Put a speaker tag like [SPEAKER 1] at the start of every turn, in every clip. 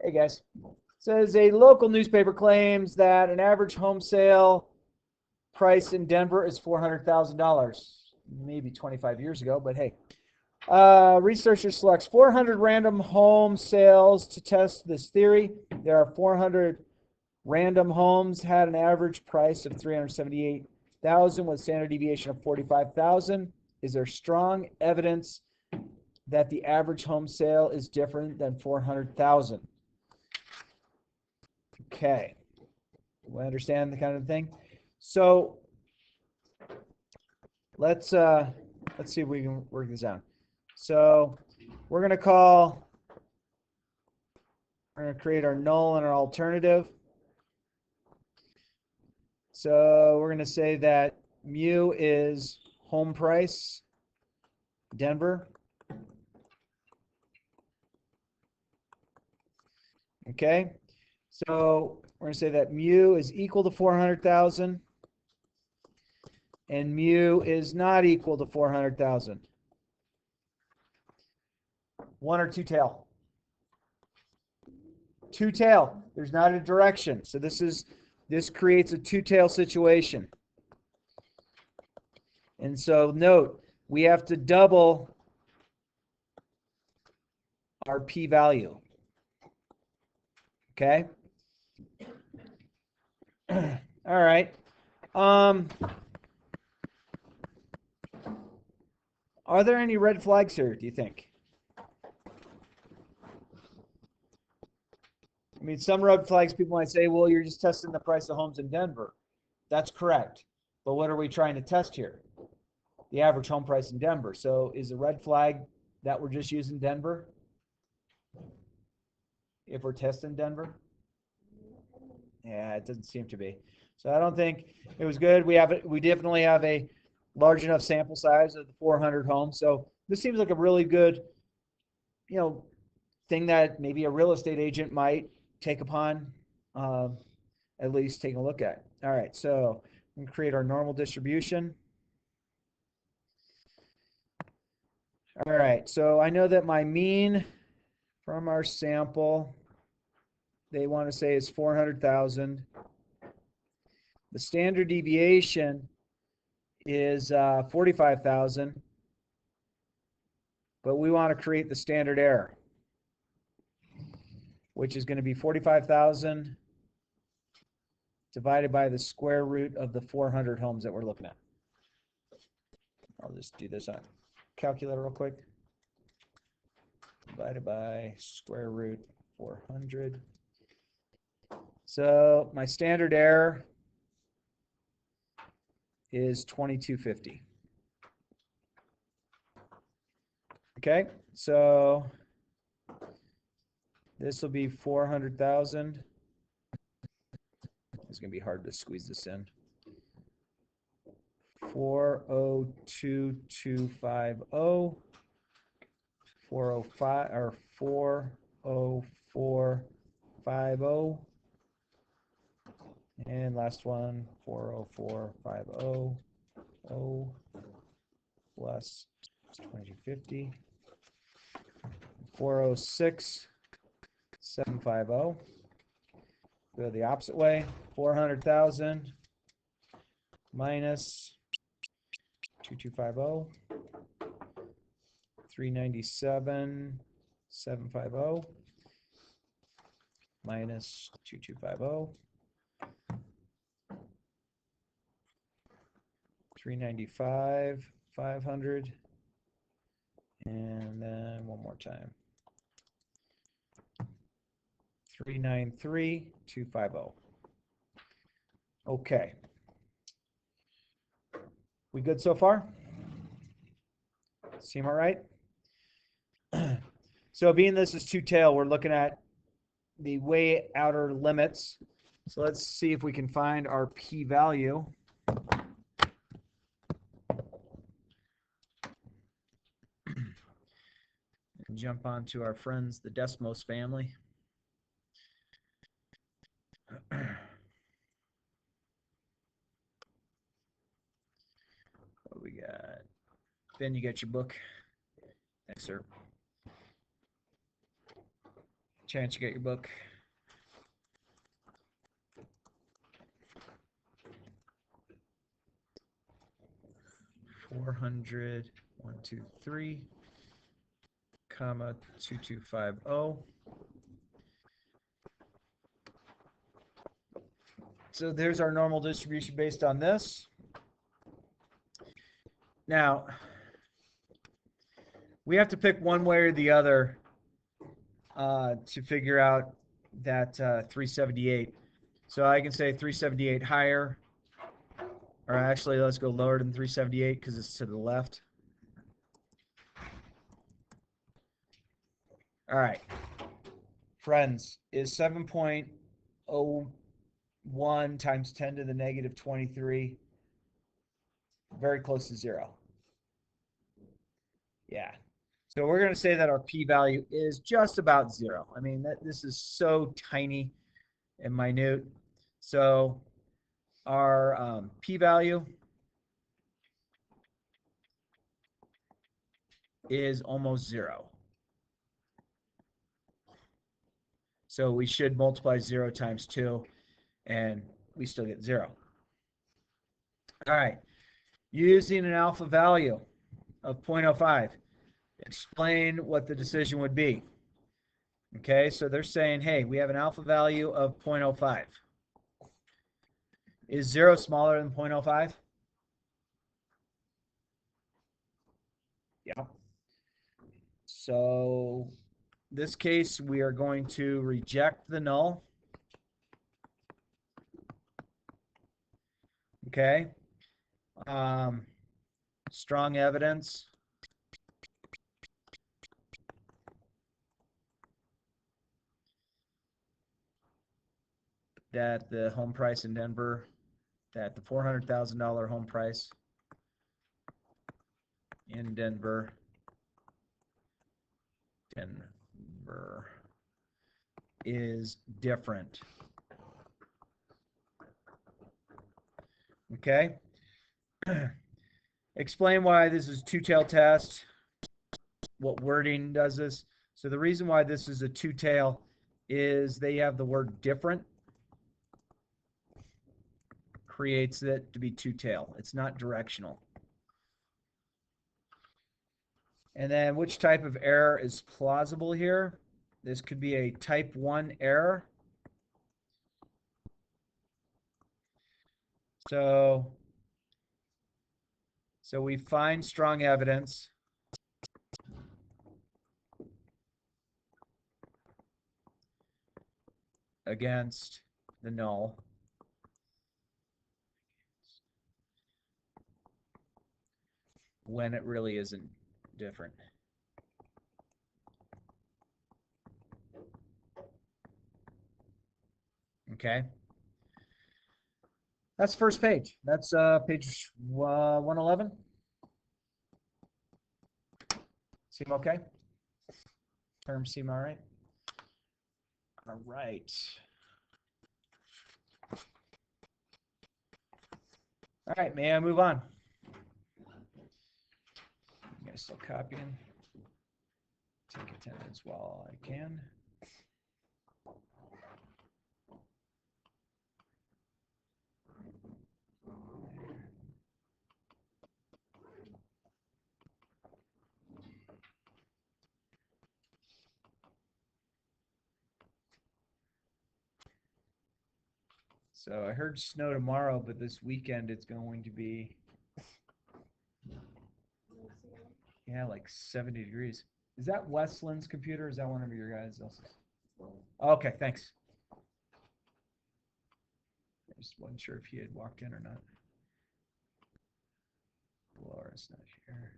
[SPEAKER 1] Hey guys. Says a local newspaper claims that an average home sale price in Denver is $400,000. Maybe 25 years ago, but hey. Researcher selects 400 random home sales to test this theory. There are 400 random homes had an average price of $378,000 with standard deviation of $45,000. Is there strong evidence that the average home sale is different than $400,000? Okay, we understand the kind of thing. So let's see if we can work this out. So we're going to create our null and our alternative. So we're going to say that mu is home price, Denver. Okay, so we're going to say that mu is equal to 400,000 and mu is not equal to 400,000. One or two tail? Two tail. There's not a direction. So this creates a two tail situation. And so note, we have to double our p-value. Okay? All right. Are there any red flags here, do you think? I mean, some red flags people might say, well, you're just testing the price of homes in Denver. That's correct. But what are we trying to test here? The average home price in Denver. So is the red flag that we're just using Denver? If we're testing Denver? Yeah, it doesn't seem to be. So I don't think it was good. We definitely have a large enough sample size of the 400 homes. So this seems like a really good, thing that maybe a real estate agent might take upon, at least take a look at. All right, so we can create our normal distribution. All right, so I know that my mean from our sample, they want to say is 400,000. The standard deviation is 45,000, but we want to create the standard error, which is going to be 45,000 divided by the square root of the 400 homes that we're looking at. I'll just do this on calculator real quick. Divided by square root 400. So my standard error is 2250. Okay, so this will be 400,000. It's going to be hard to squeeze this in. 402,250, 405 or 40450, and last one 40450 plus 2250, 406,750. Go the opposite way. 400,000 minus 2250, 397,750 minus 2250, 395,500, and then one more time. 393,250. Okay. We good so far? Seem all right? So being this is two-tail, we're looking at the way outer limits. So let's see if we can find our p-value. And jump onto our friends, the Desmos family. What we got? Ben, you got your book? Thanks, sir. chance you get your book. $400, 123, comma 2250. So there's our normal distribution based on this. Now, we have to pick one way or the other to figure out that 378. So I can say 378 higher, or actually let's go lower than 378 because it's to the left. All right, friends, is 7.01 times 10 to the negative 23 very close to 0? Yeah. So we're going to say that our p-value is just about 0. I mean, this is so tiny and minute. So our p-value is almost 0. So we should multiply 0 times 2, and we still get 0. All right. Using an alpha value of 0.05, explain what the decision would be. Okay, so they're saying, hey, we have an alpha value of 0.05. Is 0 smaller than 0.05? Yeah. So this case, we are going to reject the null. Okay. Strong evidence that the home price in Denver, that the $400,000 home price in Denver is different. Okay. Explain why this is a two-tailed test. What wording does this? So the reason why this is a two-tail is they have the word different. Creates it to be two-tail. It's not directional. And then which type of error is plausible here? This could be a type 1 error. So we find strong evidence against the null. When it really isn't different. Okay. That's first page. That's page 111. Seem okay? Terms seem all right? All right. All right, may I move on? You guys still copying? Take attendance while I can. So I heard snow tomorrow, but this weekend it's going to be, yeah, like 70 degrees. Is that Westland's computer? Or is that one of your guys' else's? Okay, thanks. I just wasn't sure if he had walked in or not. Laura's not here.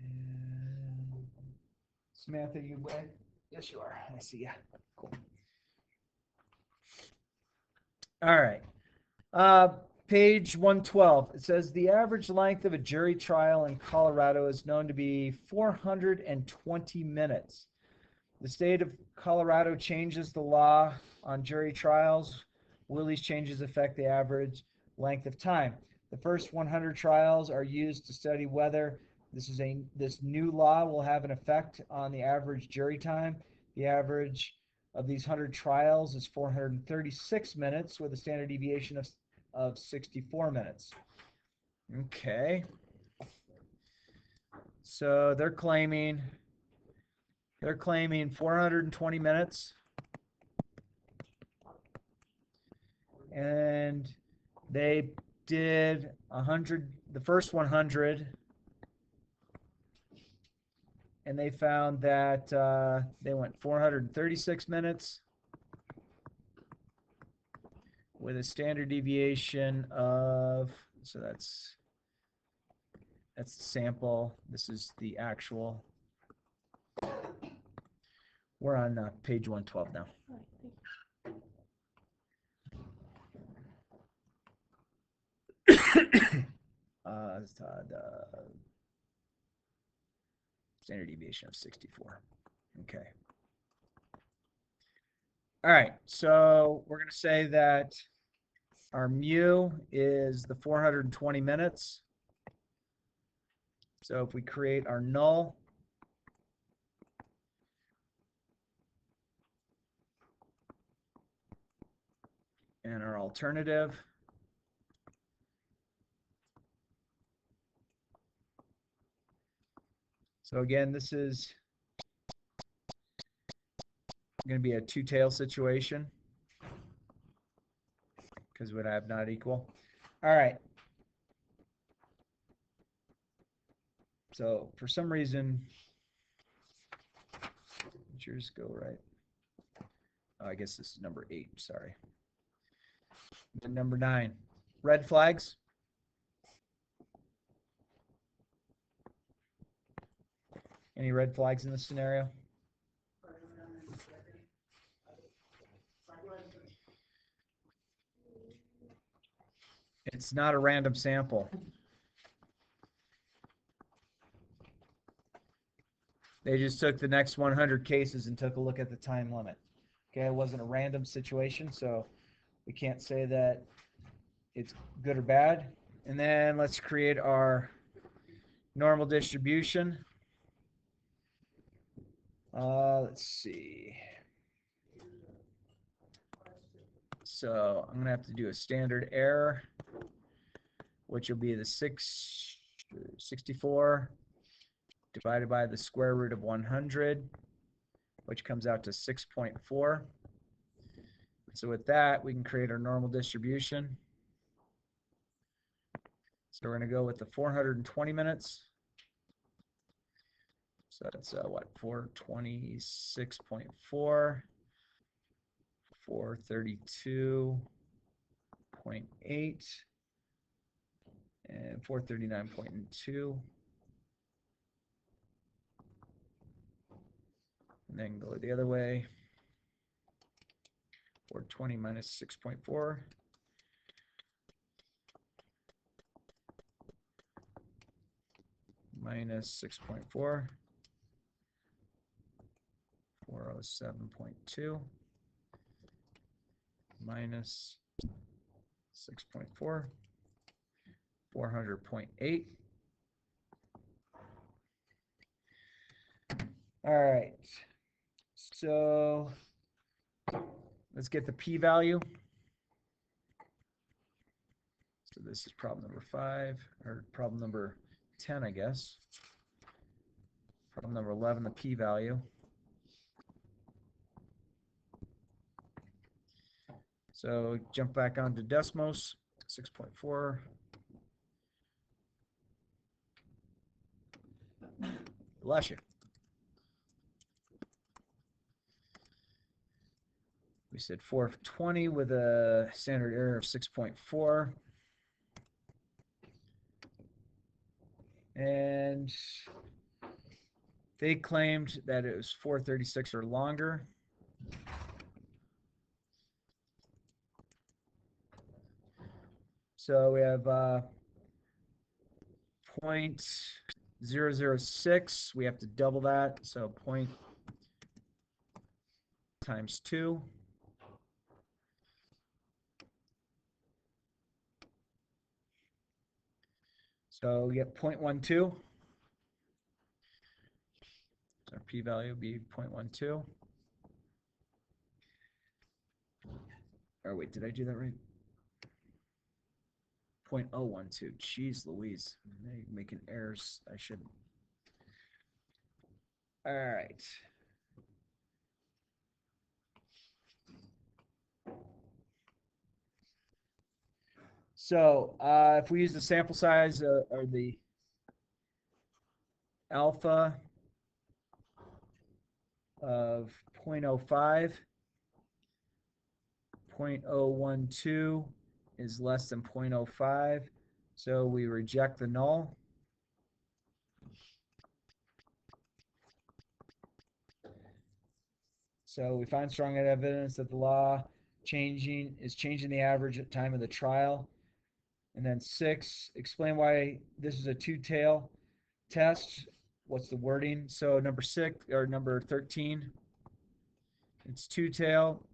[SPEAKER 1] And Samantha, you went? Yes, you are. I see ya. Cool. All right. Page 112. It says the average length of a jury trial in Colorado is known to be 420 minutes. The state of Colorado changes the law on jury trials Will these changes affect the average length of time? The first 100 trials are used to study whether this new law will have an effect on the average jury time. The average of these 100 trials is 436 minutes with a standard deviation of 64 minutes. Okay. So they're claiming 420 minutes, and they did 100, the first 100, and they found that they went 436 minutes with a standard deviation of, so that's the sample. This is the actual. We're on page 112 now. The standard deviation of 64. Okay. All right, so we're going to say that our mu is the 420 minutes. So if we create our null, and our alternative, so again, this is going to be a two-tail situation because would have not equal. All right. So for some reason, yours go right. Oh, I guess this is number 8. Sorry. And number 9, red flags. Any red flags in this scenario? It's not a random sample. They just took the next 100 cases and took a look at the time limit. Okay, it wasn't a random situation, so we can't say that it's good or bad. And then let's create our normal distribution. Let's see. So I'm going to have to do a standard error, which will be the 64 divided by the square root of 100, which comes out to 6.4. So with that, we can create our normal distribution. So we're going to go with the 420 minutes. So that's what, 426.4, 432.8, and 439.2. And then go the other way. 420 minus 6.4. Minus 6.4. 407.2 minus 6.4, 400.8. All right, so let's get the p-value. So this is problem number 5, or problem number 10, I guess. Problem number 11, the p-value. So jump back onto Desmos, 6.4. Bless you. We said 420 with a standard error of 6.4. And they claimed that it was 436 or longer. So we have 0.006. We have to double that. So point times 2. So we get 0.12. Our p-value would be 0.12. Or wait, did I do that right? 0.012. Jeez Louise. I'm making errors. I shouldn't. All right. So if we use the sample size or the alpha of 0.05, 0.012 is less than 0.05, so we reject the null. So we find strong evidence that the law is changing the average at time of the trial. And then 6, explain why this is a two-tail test. What's the wording? So number 6 or number 13, it's two-tail.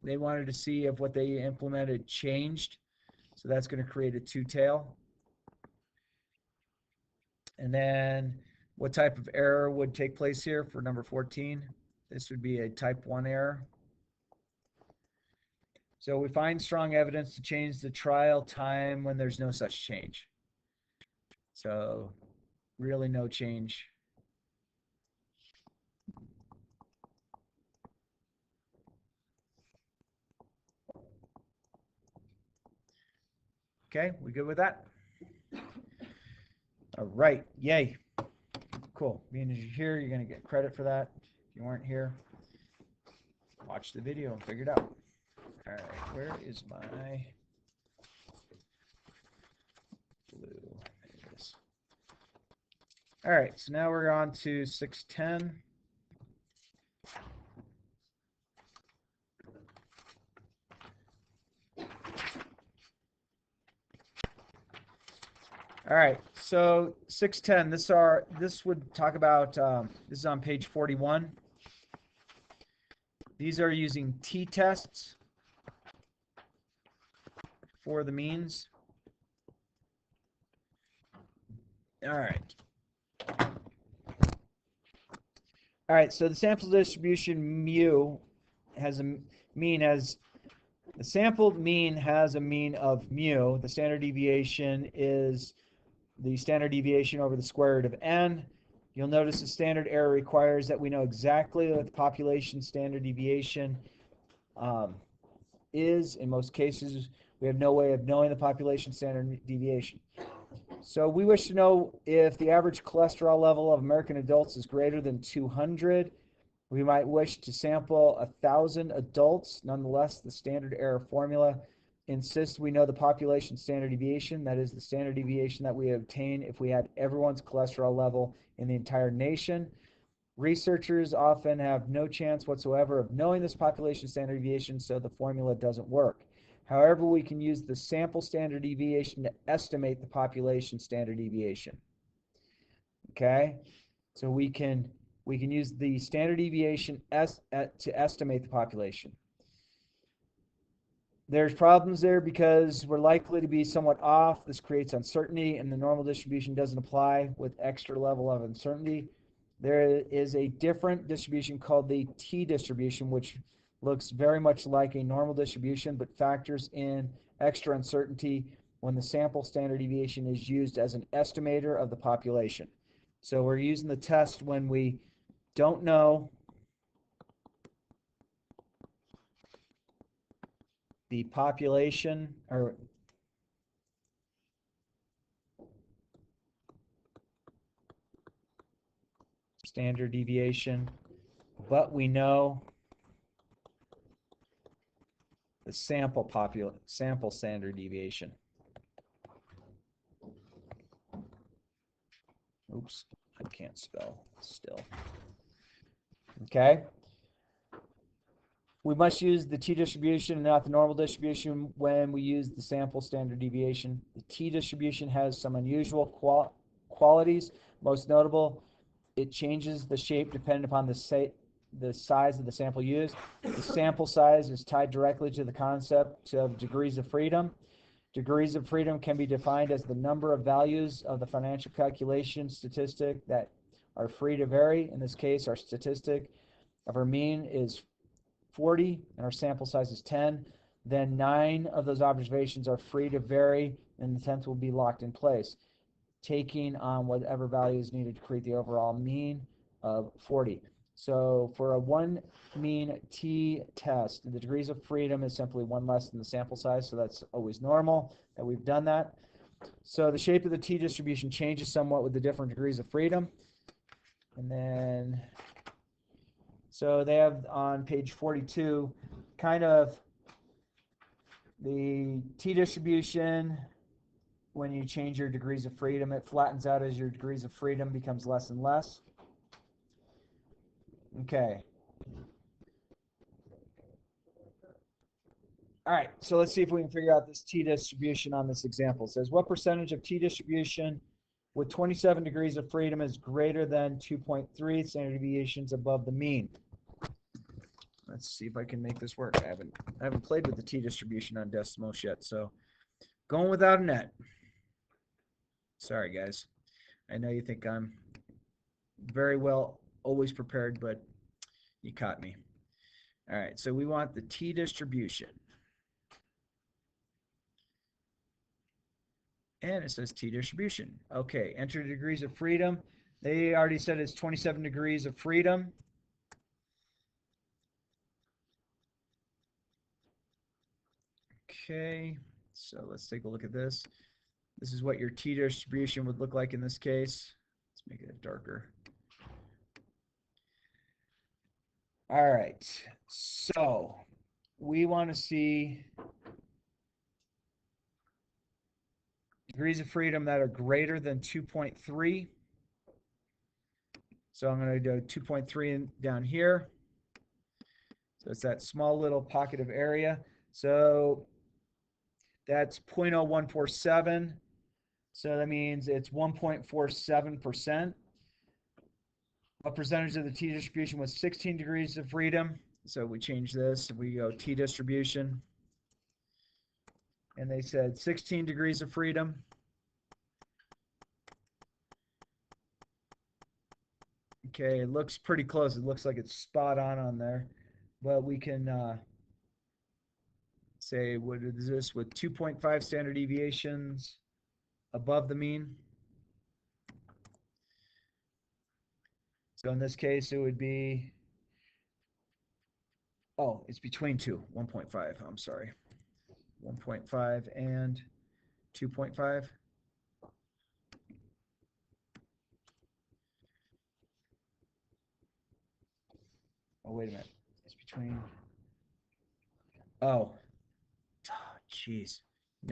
[SPEAKER 1] They wanted to see if what they implemented changed. So that's going to create a two-tail. And then what type of error would take place here for number 14? This would be a type 1 error. So we find strong evidence to change the trial time when there's no such change. So really no change. Okay, we good with that? All right, yay. Cool. Being as you're here, you're going to get credit for that. If you weren't here, watch the video and figure it out. All right, where is my blue? There it is. All right, so now we're on to 610. All right, so 610. This would talk about. This is on page 41. These are using t-tests for the means. All right. All right, so the sample distribution mu has a mean as the sampled mean has a mean of mu. The standard deviation is the standard deviation over the square root of n. You'll notice the standard error requires that we know exactly what the population standard deviation is. In most cases, we have no way of knowing the population standard deviation. So we wish to know if the average cholesterol level of American adults is greater than 200. We might wish to sample 1,000 adults. Nonetheless, the standard error formula insists we know the population standard deviation, that is the standard deviation that we obtain if we had everyone's cholesterol level in the entire nation. Researchers often have no chance whatsoever of knowing this population standard deviation, so the formula doesn't work. However, we can use the sample standard deviation to estimate the population standard deviation. Okay, so we can use the standard deviation to estimate the population. There's problems there because we're likely to be somewhat off. This creates uncertainty, and the normal distribution doesn't apply with extra level of uncertainty. There is a different distribution called the t-distribution, which looks very much like a normal distribution, but factors in extra uncertainty when the sample standard deviation is used as an estimator of the population. So we're using the test when we don't know the population or standard deviation, but we know the sample standard deviation. Oops, I can't spell still. Okay. We must use the t-distribution and not the normal distribution when we use the sample standard deviation. The t-distribution has some unusual qualities. Most notable, it changes the shape depending upon the size of the sample used. The sample size is tied directly to the concept of degrees of freedom. Degrees of freedom can be defined as the number of values of the financial calculation statistic that are free to vary. In this case, our statistic of our mean is 40 and our sample size is 10. Then 9 of those observations are free to vary, and the 10th will be locked in place, taking on whatever value is needed to create the overall mean of 40. So for a one mean t-test, the degrees of freedom is simply 1 less than the sample size, so that's always normal that we've done that. So the shape of the t-distribution changes somewhat with the different degrees of freedom. And then, so they have on page 42 kind of the t-distribution. When you change your degrees of freedom, it flattens out as your degrees of freedom becomes less and less. Okay. All right, so let's see if we can figure out this t-distribution on this example. It says, what percentage of t-distribution with 27 degrees of freedom is greater than 2.3 standard deviations above the mean? Let's see if I can make this work. I haven't played with the t-distribution on Desmos yet, so going without a net. Sorry, guys. I know you think I'm very well always prepared, but you caught me. All right, so we want the t-distribution. And it says t-distribution. Okay, enter degrees of freedom. They already said it's 27 degrees of freedom. Okay, so let's take a look at this. This is what your t-distribution would look like in this case. Let's make it darker. All right, so we want to see degrees of freedom that are greater than 2.3. So I'm going to do 2.3 down here. So it's that small little pocket of area. So that's 0.0147. So that means it's 1.47%. What percentage of the t-distribution was 16 degrees of freedom? So we change this. We go t-distribution. And they said 16 degrees of freedom. Okay, it looks pretty close. It looks like it's spot on there. But we can say, what is this with 2.5 standard deviations above the mean? So in this case, it would be, oh, it's between 1.5, I'm sorry. 1.5 and 2.5. Oh, wait a minute. It's between, oh, jeez,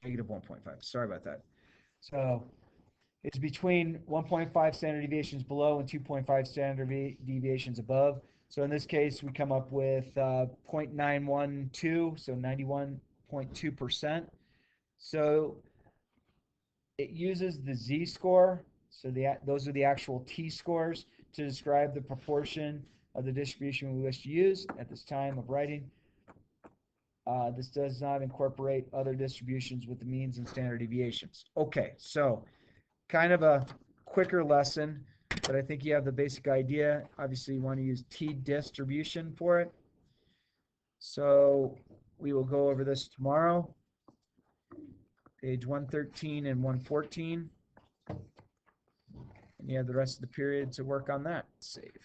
[SPEAKER 1] negative 1.5. Sorry about that. So it's between 1.5 standard deviations below and 2.5 standard deviations above. So in this case, we come up with 0.912, so 91.2%. So it uses the z-score, so those are the actual t-scores, to describe the proportion of the distribution we wish to use at this time of writing. This does not incorporate other distributions with the means and standard deviations. Okay, so kind of a quicker lesson, but I think you have the basic idea. Obviously, you want to use t-distribution for it. So we will go over this tomorrow, page 113 and 114. And you have the rest of the period to work on that. Save.